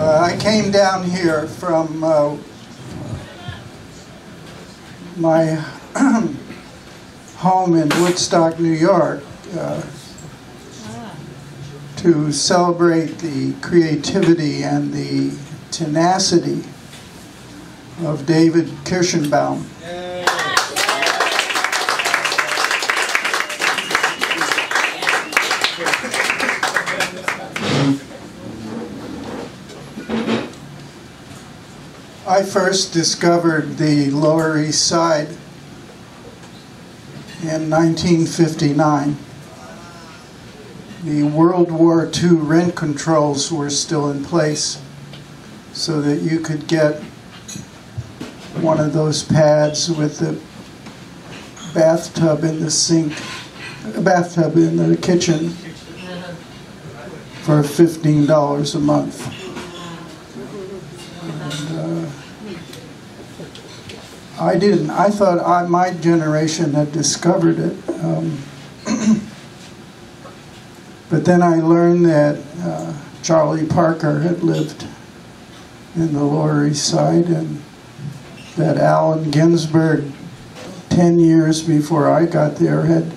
I came down here from my home in Woodstock, New York, to celebrate the creativity and the tenacity of David Kirschenbaum. I first discovered the Lower East Side in 1959. The World War II rent controls were still in place so that you could get one of those pads with the bathtub in the sink, a bathtub in the kitchen for $15 a month. I thought my generation had discovered it. But then I learned that Charlie Parker had lived in the Lower East Side, and that Allen Ginsberg, 10 years before I got there, had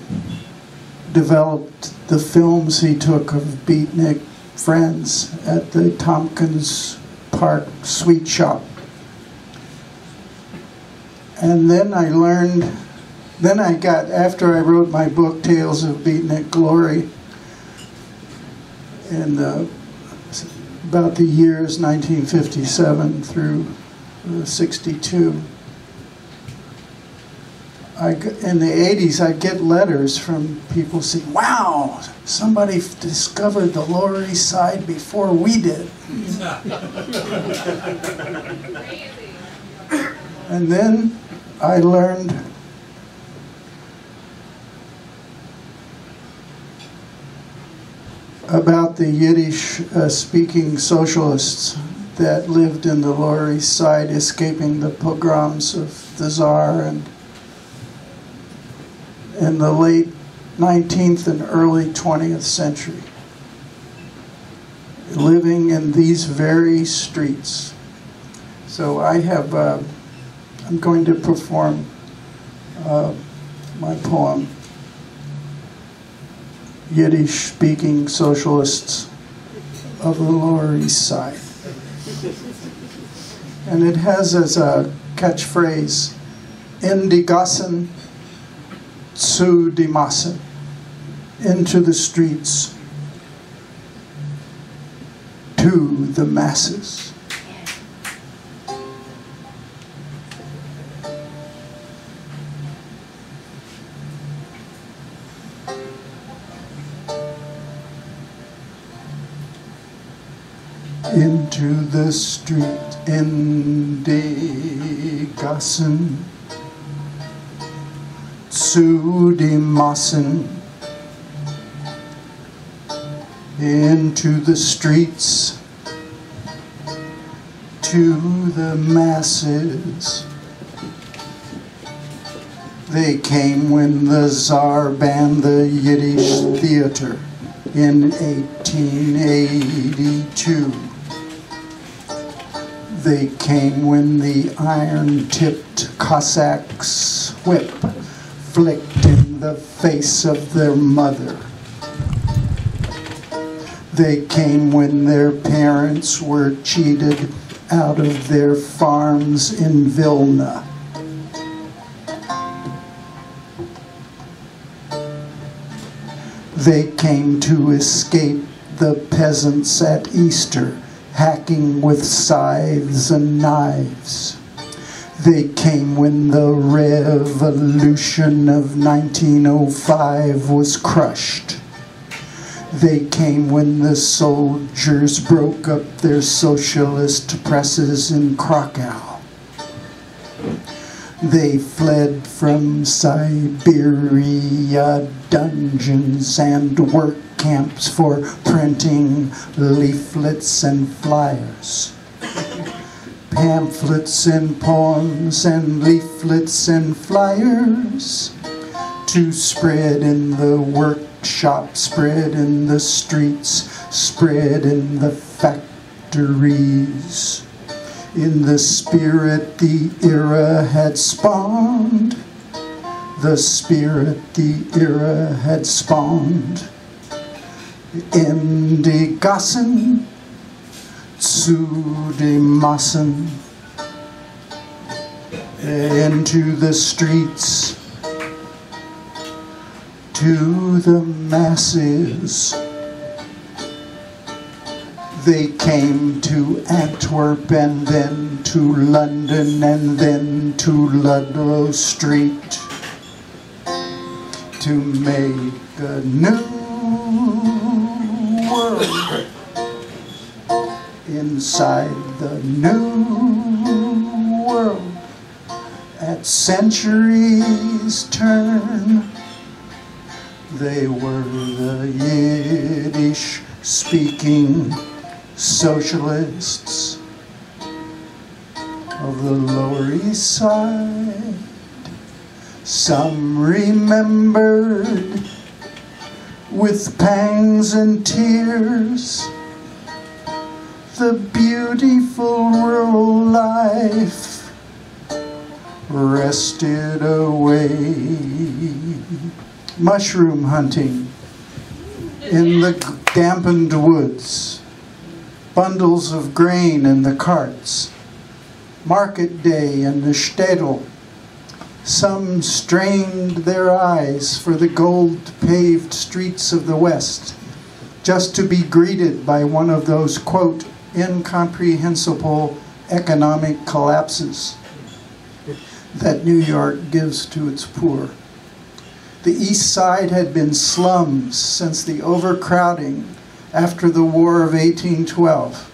developed the films he took of beatnik friends at the Tompkins Park Sweet Shop. And then I learned, after I wrote my book, Tales of Beatnik Glory, in about the years 1957 through 62, in the 80s, I'd get letters from people saying, wow, somebody discovered the Lower East Side before we did. And then I learned about the Yiddish speaking socialists that lived in the Lower East Side, escaping the pogroms of the Tsar, and in the late 19th and early 20th century, living in these very streets. So I have, I'm going to perform my poem, Yiddish-speaking socialists of the Lower East Side. And it has as a catchphrase, in die Gassen zu die Massen, into the streets, to the masses. Into the street, in die Gassen zu die Massen, into the streets, to the masses. They came when the Tsar banned the Yiddish theater in 1882. They came when the iron-tipped Cossack's whip flicked in the face of their mother. They came when their parents were cheated out of their farms in Vilna. They came to escape the peasants at Easter, hacking with scythes and knives. They came when the revolution of 1905 was crushed. They came when the soldiers broke up their socialist presses in Krakow. They fled from Siberia dungeons and work camps for printing leaflets and flyers. Pamphlets and poems and leaflets and flyers to spread in the workshop, spread in the streets, spread in the factories. factories. In the spirit the era had spawned, the spirit the era had spawned. In die Gassen, zu den Massen, into the streets, to the masses. They came to Antwerp and then to London and then to Ludlow Street to make a new world inside the new world. At centuries' turn, they were the Yiddish speaking socialists of the Lower East Side. Some remembered with pangs and tears the beautiful rural life wrested away. Mushroom hunting in the dampened woods, bundles of grain in the carts, market day in the shtetl. Some strained their eyes for the gold-paved streets of the West, just to be greeted by one of those, quote, incomprehensible economic collapses that New York gives to its poor. The East Side had been slums since the overcrowding after the War of 1812,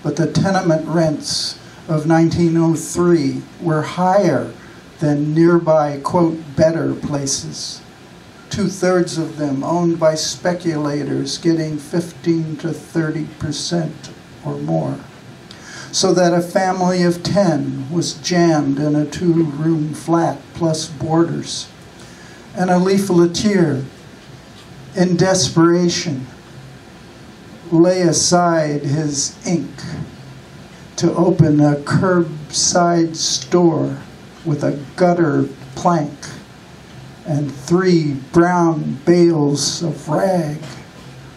but the tenement rents of 1903 were higher than nearby, quote, better places. 2/3 of them owned by speculators getting 15 to 30% or more, so that a family of 10 was jammed in a 2-room flat plus boarders. And a leafletier, in desperation, lay aside his ink to open a curbside store with a gutter plank and 3 brown bales of rag,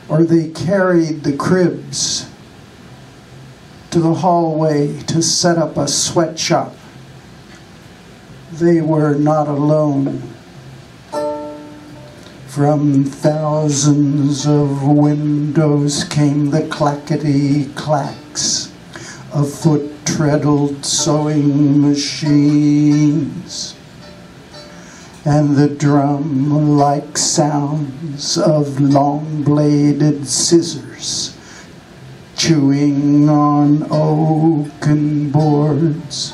or they carried the cribs to the hallway to set up a sweatshop. They were not alone. From thousands of windows came the clackety-clacks of foot-treadled sewing machines and the drum-like sounds of long-bladed scissors chewing on oaken boards,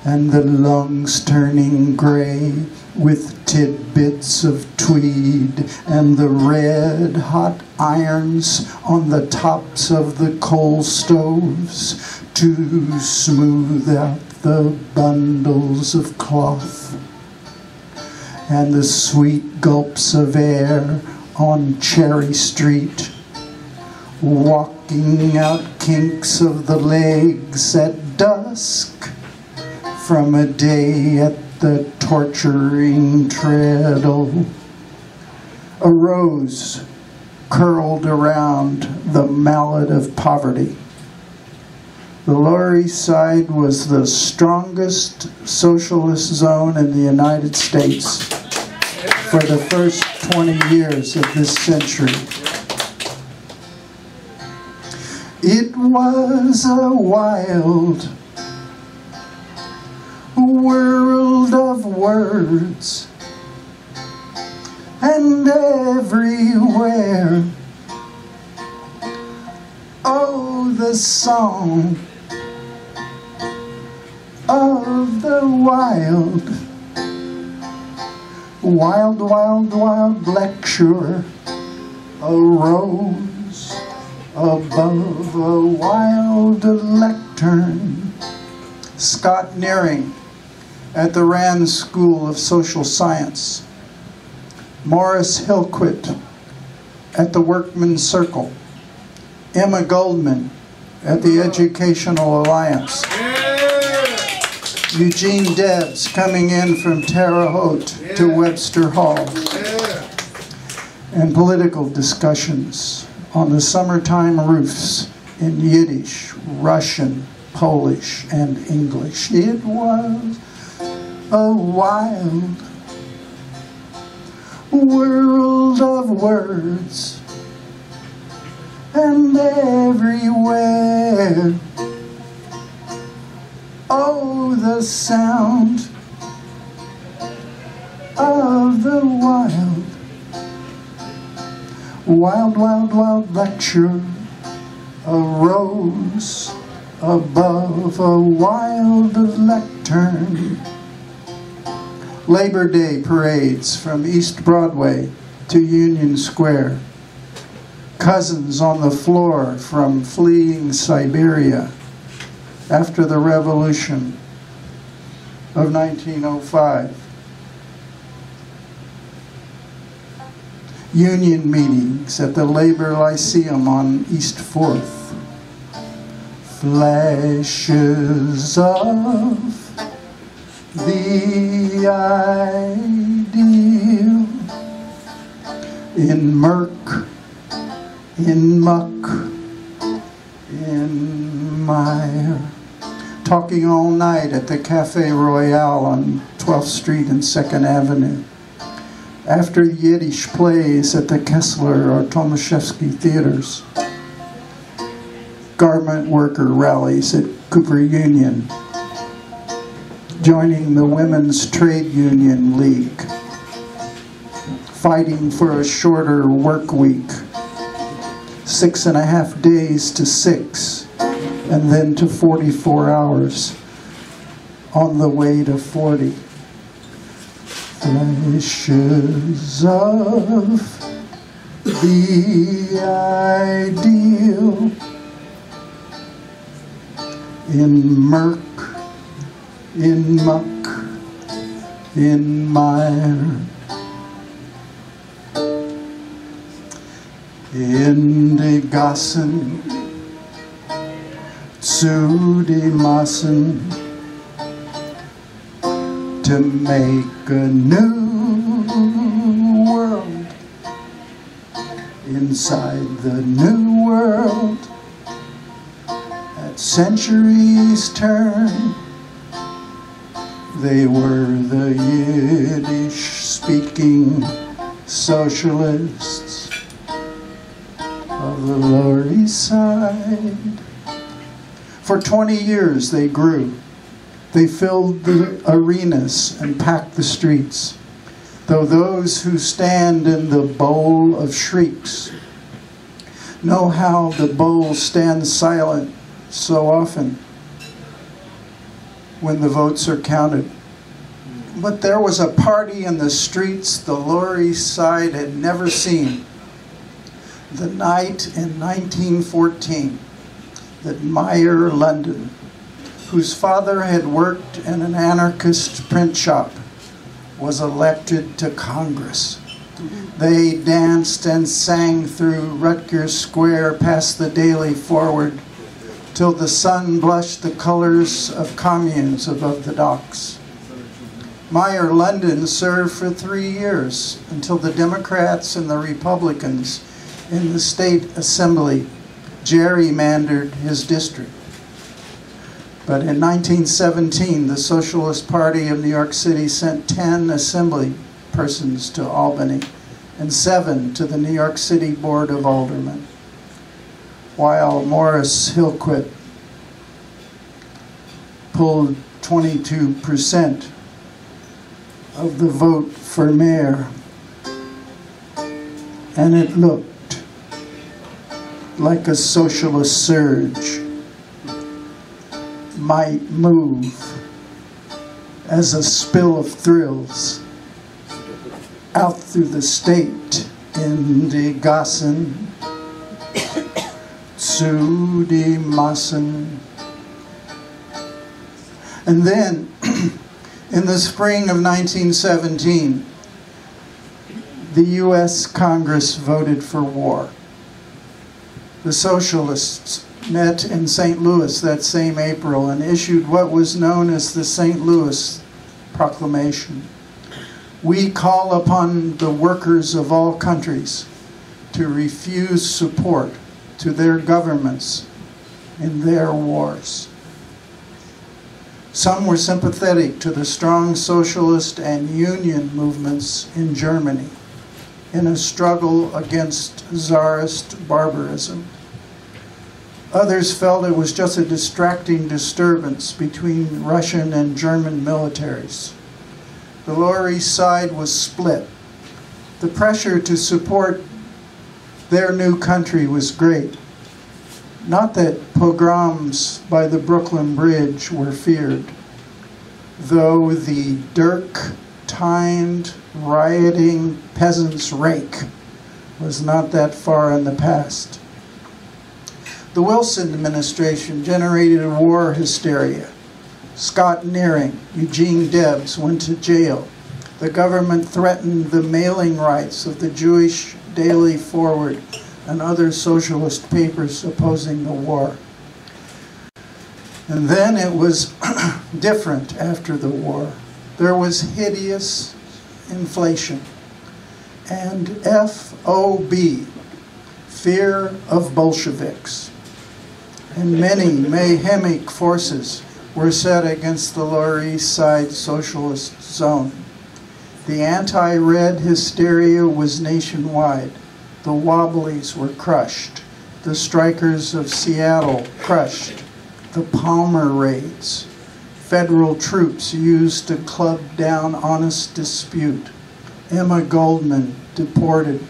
and the lungs turning gray with tidbits of tweed, and the red-hot irons on the tops of the coal stoves to smooth out the bundles of cloth, and the sweet gulps of air on Cherry Street, walking out kinks of the legs at dusk from a day at the torturing treadle. A rose curled around the mallet of poverty. The Lower East Side was the strongest socialist zone in the United States for the first 20 years of this century. It was a wild world of words, and everywhere, oh, the song of the wild, wild, wild, wild lecture arose above a wild lectern. Scott Nearing at the Rand School of Social Science, Morris Hillquit at the Workmen's Circle, Emma Goldman at the Educational Alliance. Eugene Debs coming in from Terre Haute to Webster Hall. And political discussions on the summertime roofs in Yiddish, Russian, Polish, and English. It was a wild world of words, and everywhere, oh, the sound of the wild, wild, wild, wild lecture arose above a wild lectern. Labor Day parades from East Broadway to Union Square. Cousins on the floor from fleeing Siberia after the revolution of 1905. Union meetings at the Labor Lyceum on East 4th. Flashes of the ideal in murk, in muck, in mire. Talking all night at the Cafe Royale on 12th Street and 2nd Avenue. After Yiddish plays at the Kessler or Tomaszewski theaters. Garment worker rallies at Cooper Union. Joining the Women's Trade Union League. Fighting for a shorter work week. 6.5 days to 6, and then to 44 hours on the way to 40. Flashes of the ideal in murk, in muck, in mire. In die Gassen zu die Massen to make a new world. Inside the new world, at centuries' turn, they were the Yiddish-speaking socialists of the Lower East Side. For 20 years they grew. They filled the arenas and packed the streets. Though those who stand in the bowl of shrieks know how the bowl stands silent so often when the votes are counted. But there was a party in the streets the Lower East Side had never seen. The night in 1914 that Meyer London, whose father had worked in an anarchist print shop, was elected to Congress. They danced and sang through Rutgers Square past the Daily Forward till the sun blushed the colors of communes above the docks. Meyer London served for 3 years until the Democrats and the Republicans in the state assembly gerrymandered his district. But in 1917, the Socialist Party of New York City sent 10 assembly persons to Albany and 7 to the New York City Board of Aldermen, while Morris Hillquit pulled 22% of the vote for mayor, and it looked like a socialist surge might move as a spill of thrills out through the state in die Gassen zu die Massen. And then, in the spring of 1917, the U.S. Congress voted for war. The Socialists met in St. Louis that same April and issued what was known as the St. Louis Proclamation. We call upon the workers of all countries to refuse support to their governments in their wars. Some were sympathetic to the strong socialist and union movements in Germany in a struggle against Tsarist barbarism. Others felt it was just a distracting disturbance between Russian and German militaries. The Lower East Side was split. The pressure to support their new country was great. Not that pogroms by the Brooklyn Bridge were feared, though the dirk-tined, rioting peasants' rake was not that far in the past. The Wilson administration generated a war hysteria. Scott Nearing, Eugene Debs went to jail. The government threatened the mailing rights of the Jewish Daily Forward and other socialist papers opposing the war. And then it was different after the war. There was hideous inflation and FOB, fear of Bolsheviks. And many mayhemic forces were set against the Lower East Side socialist zone. The anti-red hysteria was nationwide. The Wobblies were crushed. The strikers of Seattle crushed. The Palmer raids. Federal troops used to club down honest dispute. Emma Goldman deported.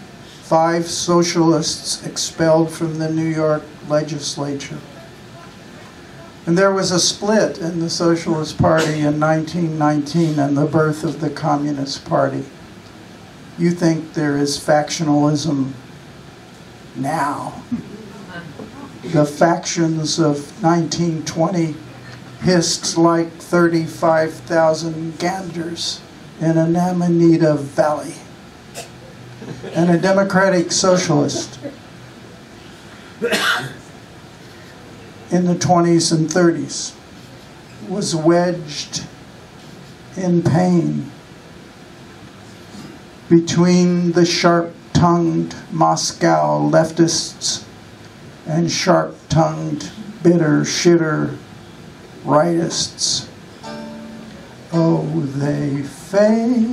5 socialists expelled from the New York legislature. And there was a split in the Socialist Party in 1919 and the birth of the Communist Party. You think there is factionalism now. The factions of 1920 hissed like 35,000 ganders in an Amanita Valley. And a democratic socialist in the 20s and 30s was wedged in pain between the sharp-tongued Moscow leftists and sharp-tongued, bitter, shitter rightists. Oh, they failed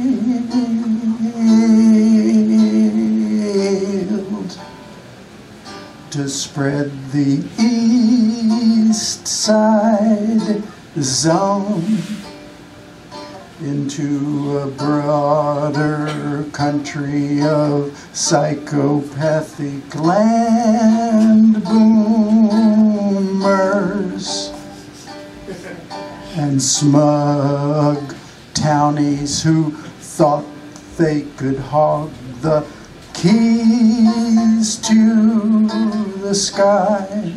to spread the East Side zone into a broader country of psychopathic land boomers and smug townies who thought they could hog the keys to the sky.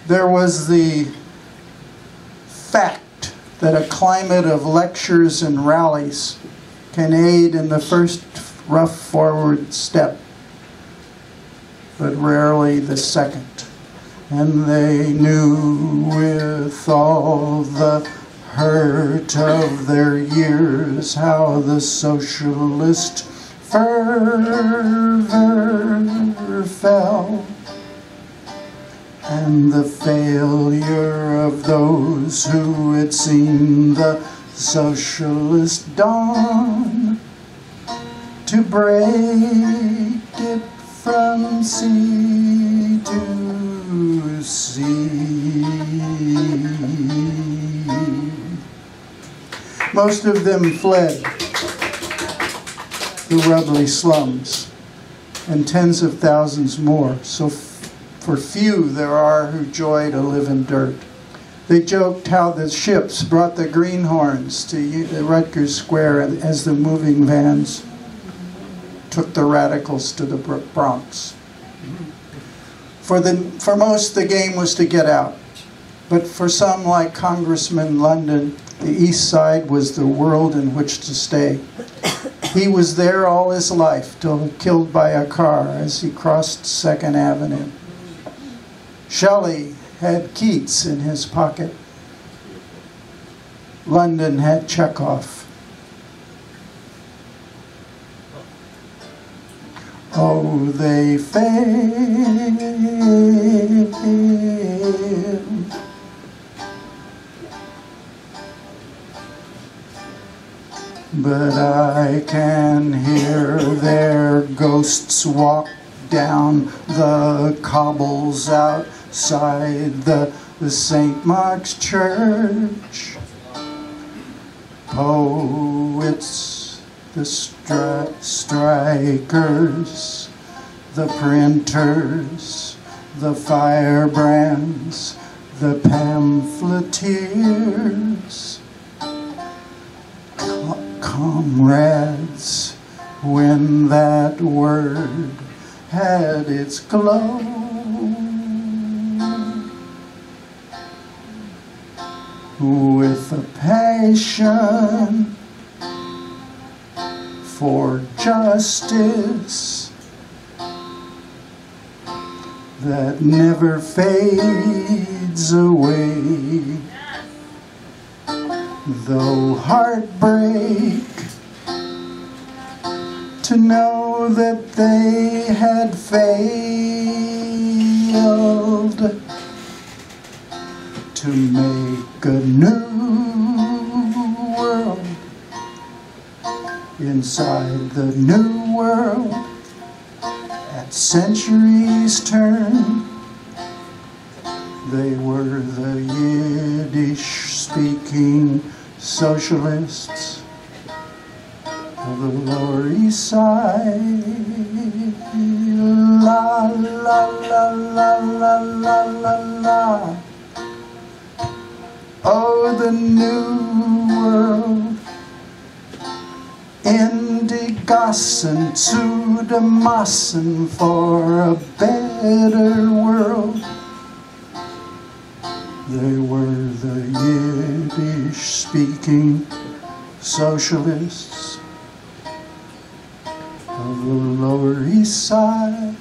There was the fact that a climate of lectures and rallies can aid in the first rough forward step, but rarely the second. And they knew with all the hurt of their years how the socialist fervor fell, and the failure of those who had seen the socialist dawn to break it from sea to sea. Most of them fled the rubbly slums, and tens of thousands more. So for few there are who joy to live in dirt. They joked how the ships brought the greenhorns to Rutgers Square as the moving vans took the radicals to the Bronx. For most, the game was to get out. But for some, like Congressman London, the East Side was the world in which to stay. He was there all his life till killed by a car as he crossed 2nd Avenue. Shelley had Keats in his pocket. London had Chekhov. Oh, they failed, but I can hear their ghosts walk down the cobbles outside the St. Mark's Church. Poets, the strikers, the printers, the firebrands, the pamphleteers, comrades, when that word had its glow, with a passion for justice that never fades away. Though heartbreak to know that they had failed to make a new world inside the new world at centuries' turn. They were the Yiddish-speaking socialists of the Lower East Side. La la la la la la la la. Oh, the new world, Indigossen to Damassen for a better world. They were the Yiddish-speaking socialists of the Lower East Side.